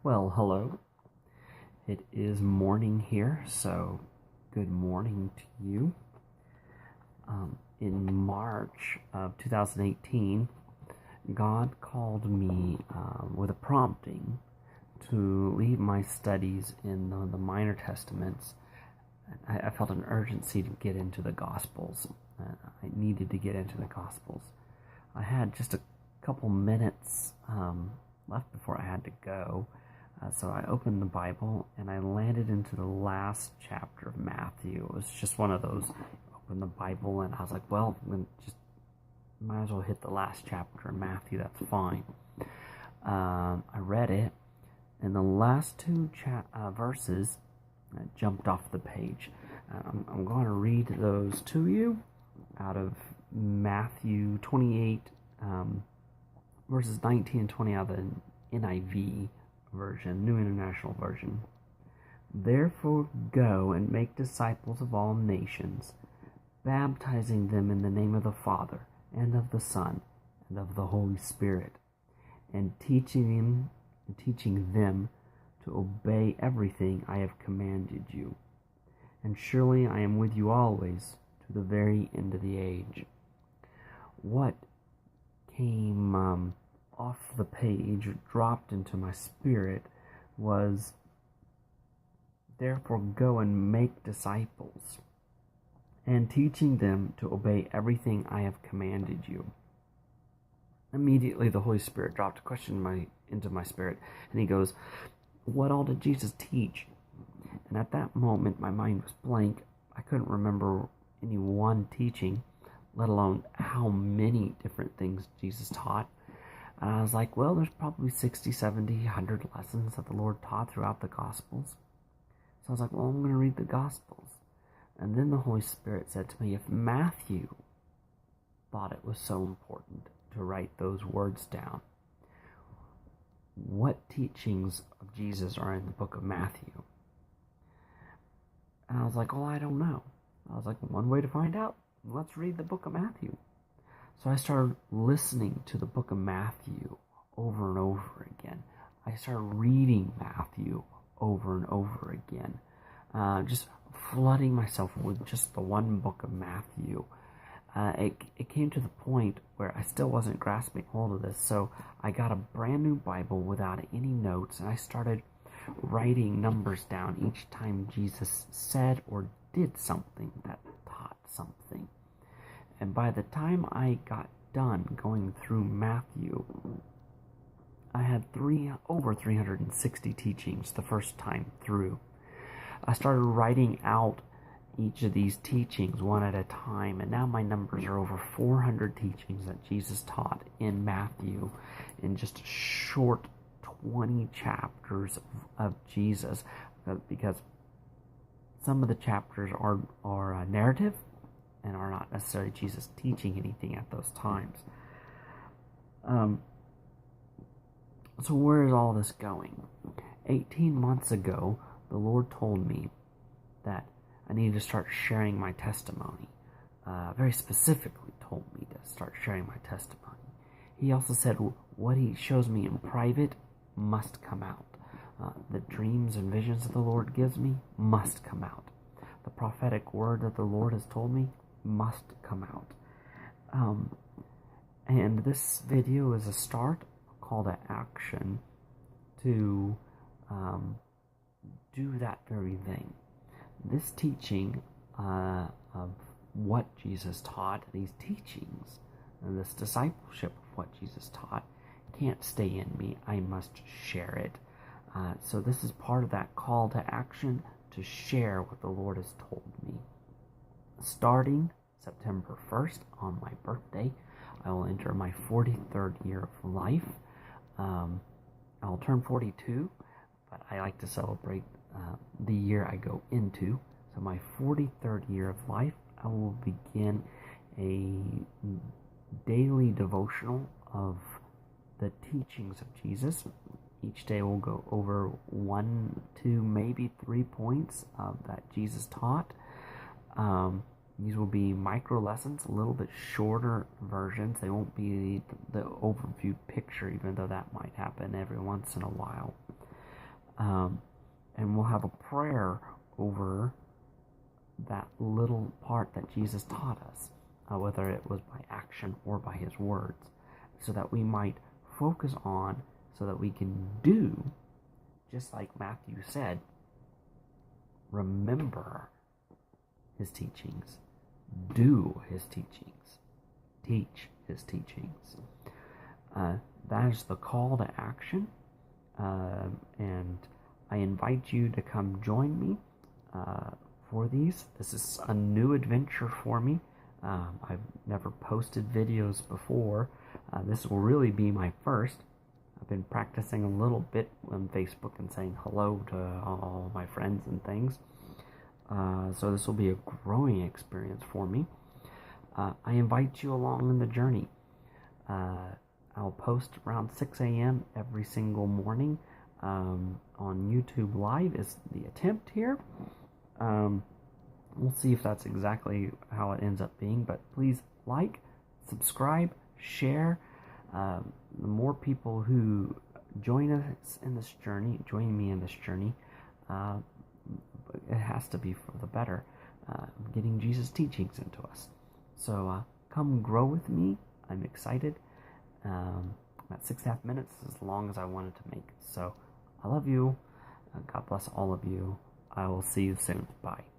Well, hello. It is morning here, so good morning to you. In March of 2018, God called me with a prompting to leave my studies in the Minor Testaments. I felt an urgency to get into the Gospels. I needed to get into the Gospels. I had just a couple minutes left before I had to go. So I opened the Bible and I landed into the last chapter of Matthew. It was just one of those, open the Bible and I was like, well, just might as well hit the last chapter of Matthew, that's fine. I read it, and the last two verses jumped off the page. I'm going to read those to you out of Matthew 28, verses 19 and 20 out of the NIV version, New International Version. Therefore go and make disciples of all nations, baptizing them in the name of the Father, and of the Son, and of the Holy Spirit, and teaching them to obey everything I have commanded you. And surely I am with you always, to the very end of the age. What came off the page, dropped into my spirit, was, therefore go and make disciples, and teaching them to obey everything I have commanded you. Immediately the Holy Spirit dropped a question into my spirit, and he goes, what all did Jesus teach? And at that moment my mind was blank. I couldn't remember any one teaching, let alone how many different things Jesus taught. And I was like, well, there's probably 60, 70, 100 lessons that the Lord taught throughout the Gospels. So I was like, well, I'm going to read the Gospels. And then the Holy Spirit said to me, if Matthew thought it was so important to write those words down, what teachings of Jesus are in the book of Matthew? And I was like, well, I don't know. I was like, one way to find out, let's read the book of Matthew. So I started listening to the book of Matthew over and over again. I started reading Matthew over and over again. Just flooding myself with just the one book of Matthew. It came to the point where I still wasn't grasping hold of this, so I got a brand new Bible without any notes, and I started writing numbers down each time Jesus said or did something that taught something. And by the time I got done going through Matthew, I had over 360 teachings the first time through. I started writing out each of these teachings one at a time, and now my numbers are over 400 teachings that Jesus taught in Matthew in just a short 20 chapters of Jesus, because some of the chapters are narrative and are not necessarily Jesus teaching anything at those times. So where is all this going? 18 months ago, the Lord told me that I needed to start sharing my testimony. Very specifically told me to start sharing my testimony. He also said what he shows me in private must come out. The dreams and visions that the Lord gives me must come out. The prophetic word that the Lord has told me must come out. And this video is a start, a call to action to do that very thing. This teaching of what Jesus taught, these teachings, and this discipleship of what Jesus taught, can't stay in me. I must share it. So this is part of that call to action to share what the Lord has told me. Starting September 1st, on my birthday, I will enter my 43rd year of life. I will turn 42, but I like to celebrate the year I go into. So my 43rd year of life, I will begin a daily devotional of the teachings of Jesus. Each day we'll go over 1, 2, maybe 3 points that Jesus taught. These will be micro lessons, a little bit shorter versions. They won't be the overview picture, even though that might happen every once in a while. And we'll have a prayer over that little part that Jesus taught us, whether it was by action or by his words, so that we might focus on, so that we can do, just like Matthew said, remember his teachings, do his teachings, teach his teachings. That is the call to action, and I invite you to come join me for these. This is a new adventure for me. I've never posted videos before. This will really be my first. I've been practicing a little bit on Facebook and saying hello to all my friends and things. So this will be a growing experience for me. I invite you along in the journey. I'll post around 6 a.m. every single morning. On YouTube Live is the attempt here. We'll see if that's exactly how it ends up being, but please like, subscribe, share. The more people who join us in this journey, join me in this journey, it has to be for the better, getting Jesus' teachings into us. So come grow with me. I'm excited. About 6.5 minutes is as long as I wanted to make. So I love you. God bless all of you. I will see you soon. Bye.